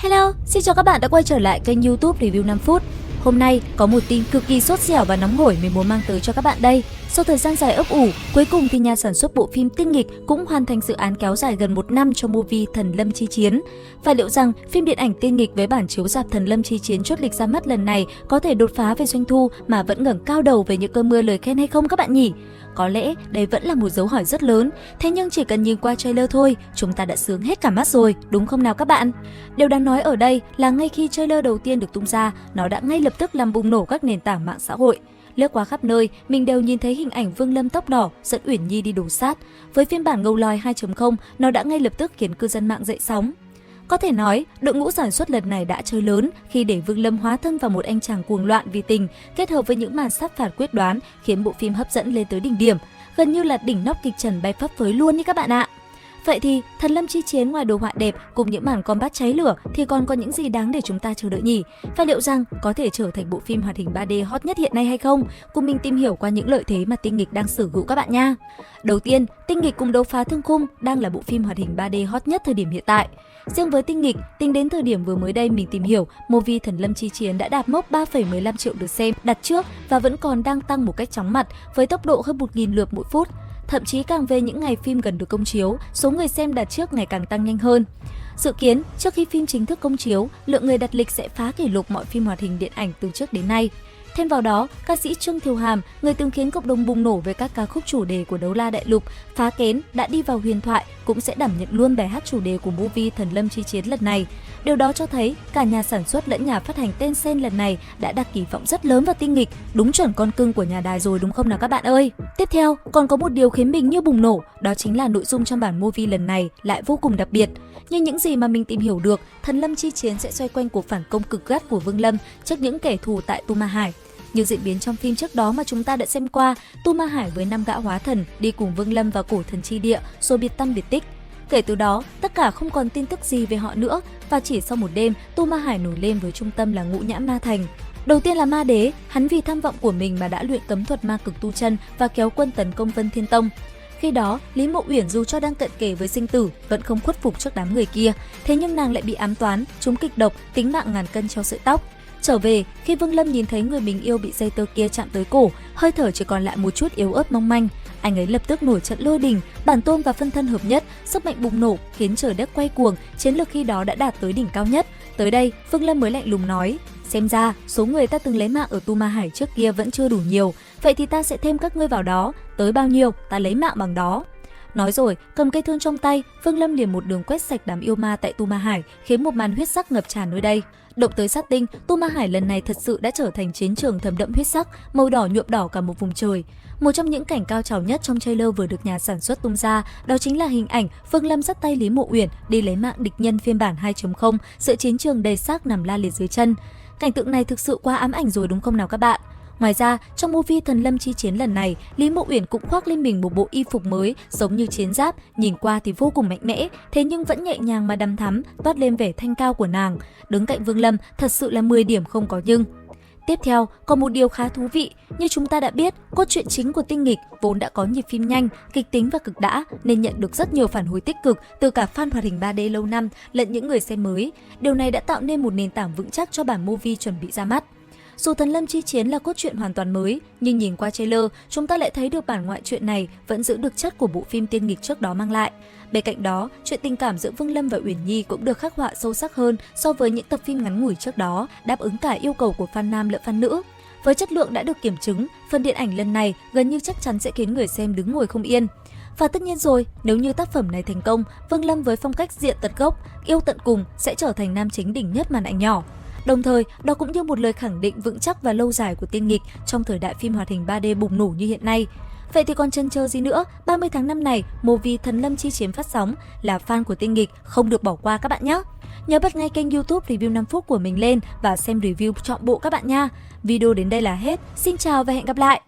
Hello, xin chào các bạn đã quay trở lại kênh YouTube Review 5 phút. Hôm nay có một tin cực kỳ sốt dẻo và nóng hổi mình muốn mang tới cho các bạn đây. Sau thời gian dài ấp ủ, cuối cùng thì nhà sản xuất bộ phim Tinh Nghịch cũng hoàn thành dự án kéo dài gần 1 năm cho movie Thần Lâm Chi Chiến. Và liệu rằng phim điện ảnh Tinh Nghịch với bản chiếu rạp Thần Lâm Chi Chiến chốt lịch ra mắt lần này có thể đột phá về doanh thu mà vẫn ngẩng cao đầu về những cơn mưa lời khen hay không các bạn nhỉ? Có lẽ đây vẫn là một dấu hỏi rất lớn, thế nhưng chỉ cần nhìn qua trailer thôi, chúng ta đã sướng hết cả mắt rồi, đúng không nào các bạn? Điều đáng nói ở đây là ngay khi trailer đầu tiên được tung ra, nó đã ngay lập tức làm bùng nổ các nền tảng mạng xã hội. Lướt qua khắp nơi, mình đều nhìn thấy hình ảnh Vương Lâm tóc đỏ dẫn Uyển Nhi đi đổ sát. Với phiên bản ngầu lòi 2.0, nó đã ngay lập tức khiến cư dân mạng dậy sóng. Có thể nói, đội ngũ sản xuất lần này đã chơi lớn khi để Vương Lâm hóa thân vào một anh chàng cuồng loạn vì tình, kết hợp với những màn sát phạt quyết đoán khiến bộ phim hấp dẫn lên tới đỉnh điểm, gần như là đỉnh nóc kịch trần bay phấp phới luôn đi các bạn ạ. Vậy thì Thần Lâm Chi Chiến ngoài đồ họa đẹp cùng những màn combat cháy lửa thì còn có những gì đáng để chúng ta chờ đợi nhỉ? Và liệu rằng có thể trở thành bộ phim hoạt hình 3D hot nhất hiện nay hay không? Cùng mình tìm hiểu qua những lợi thế mà Tinh Nghịch đang sở hữu các bạn nha. Đầu tiên, Tinh Nghịch cùng Đấu Phá Thương Khung đang là bộ phim hoạt hình 3D hot nhất thời điểm hiện tại. Riêng với Tinh Nghịch, tính đến thời điểm vừa mới đây mình tìm hiểu, movie Thần Lâm Chi Chiến đã đạt mốc 3,15 triệu lượt xem đặt trước và vẫn còn đang tăng một cách chóng mặt với tốc độ hơn 1.000 lượt mỗi phút. Thậm chí càng về những ngày phim gần được công chiếu, số người xem đặt trước ngày càng tăng nhanh hơn. Dự kiến, trước khi phim chính thức công chiếu, lượng người đặt lịch sẽ phá kỷ lục mọi phim hoạt hình điện ảnh từ trước đến nay. Thêm vào đó, ca sĩ Trương Thiều Hàm, người từng khiến cộng đồng bùng nổ với các ca khúc chủ đề của Đấu La Đại Lục, Phá Kén đã đi vào huyền thoại, cũng sẽ đảm nhận luôn bài hát chủ đề của movie Thần Lâm Chi Chiến lần này. Điều đó cho thấy cả nhà sản xuất lẫn nhà phát hành Tencent lần này đã đặt kỳ vọng rất lớn vào Tinh Nghịch, đúng chuẩn con cưng của nhà đài rồi đúng không nào các bạn ơi? Tiếp theo, còn có một điều khiến mình như bùng nổ, đó chính là nội dung trong bản movie lần này lại vô cùng đặc biệt. Như những gì mà mình tìm hiểu được, Thần Lâm Chi Chiến sẽ xoay quanh cuộc phản công cực gắt của Vương Lâm trước những kẻ thù tại Tu Ma Hải. Như diễn biến trong phim trước đó mà chúng ta đã xem qua, Tu Ma Hải với 5 gã hóa thần đi cùng Vương Lâm vào cổ thần chi địa rồi biệt tâm biệt tích. Kể từ đó, tất cả không còn tin tức gì về họ nữa và chỉ sau một đêm, Tu Ma Hải nổi lên với trung tâm là Ngũ Nhã Ma Thành. Đầu tiên là Ma Đế, hắn vì tham vọng của mình mà đã luyện cấm thuật ma cực tu chân và kéo quân tấn công Vân Thiên Tông. Khi đó, Lý Mộ Uyển dù cho đang cận kề với sinh tử vẫn không khuất phục trước đám người kia, thế nhưng nàng lại bị ám toán, trúng kịch độc, tính mạng ngàn cân treo sợi tóc. Trở về, khi Vương Lâm nhìn thấy người mình yêu bị dây tơ kia chạm tới cổ, hơi thở chỉ còn lại một chút yếu ớt mong manh. Anh ấy lập tức nổi trận lôi đình, bản tôn và phân thân hợp nhất, sức mạnh bùng nổ khiến trời đất quay cuồng, chiến lược khi đó đã đạt tới đỉnh cao nhất. Tới đây, Vương Lâm mới lạnh lùng nói: xem ra số người ta từng lấy mạng ở Tu Ma Hải trước kia vẫn chưa đủ nhiều, vậy thì ta sẽ thêm các ngươi vào đó, tới bao nhiêu ta lấy mạng bằng đó. Nói rồi, cầm cây thương trong tay, Vương Lâm liền một đường quét sạch đám yêu ma tại Tu Ma Hải, khiến một màn huyết sắc ngập tràn nơi đây. Động tới sát tinh, Tu Ma Hải lần này thật sự đã trở thành chiến trường thấm đẫm huyết sắc, màu đỏ nhuộm đỏ cả một vùng trời. Một trong những cảnh cao trào nhất trong trailer vừa được nhà sản xuất tung ra, đó chính là hình ảnh Vương Lâm dắt tay Lý Mộ Uyển đi lấy mạng địch nhân phiên bản 2.0, giữa chiến trường đầy xác nằm la liệt dưới chân. Cảnh tượng này thực sự quá ám ảnh rồi đúng không nào các bạn? Ngoài ra, trong movie Thần Lâm Chi Chiến lần này, Lý Mộ Uyển cũng khoác lên mình một bộ y phục mới giống như chiến giáp, nhìn qua thì vô cùng mạnh mẽ, thế nhưng vẫn nhẹ nhàng mà đằm thắm, toát lên vẻ thanh cao của nàng. Đứng cạnh Vương Lâm thật sự là 10 điểm không có nhưng. Tiếp theo, còn một điều khá thú vị, như chúng ta đã biết, cốt truyện chính của Tinh Nghịch vốn đã có nhịp phim nhanh, kịch tính và cực đã nên nhận được rất nhiều phản hồi tích cực từ cả fan hoạt hình 3D lâu năm lẫn những người xem mới. Điều này đã tạo nên một nền tảng vững chắc cho bản movie chuẩn bị ra mắt. Dù Thần Lâm Chi Chiến là cốt truyện hoàn toàn mới, nhưng nhìn qua trailer, chúng ta lại thấy được bản ngoại truyện này vẫn giữ được chất của bộ phim Tinh Nghịch trước đó mang lại. Bên cạnh đó, chuyện tình cảm giữa Vương Lâm và Uyển Nhi cũng được khắc họa sâu sắc hơn so với những tập phim ngắn ngủi trước đó, đáp ứng cả yêu cầu của fan nam lẫn fan nữ. Với chất lượng đã được kiểm chứng, phần điện ảnh lần này gần như chắc chắn sẽ khiến người xem đứng ngồi không yên. Và tất nhiên rồi, nếu như tác phẩm này thành công, Vương Lâm với phong cách diện tận gốc, yêu tận cùng sẽ trở thành nam chính đỉnh nhất màn ảnh nhỏ. Đồng thời, đó cũng như một lời khẳng định vững chắc và lâu dài của Tinh Nghịch trong thời đại phim hoạt hình 3D bùng nổ như hiện nay. Vậy thì còn chần chờ gì nữa, 30 tháng 5 này, movie Thần Lâm Chi Chiến phát sóng, là fan của Tinh Nghịch không được bỏ qua các bạn nhé. Nhớ bật ngay kênh YouTube Review 5 phút của mình lên và xem review trọn bộ các bạn nha. Video đến đây là hết, xin chào và hẹn gặp lại!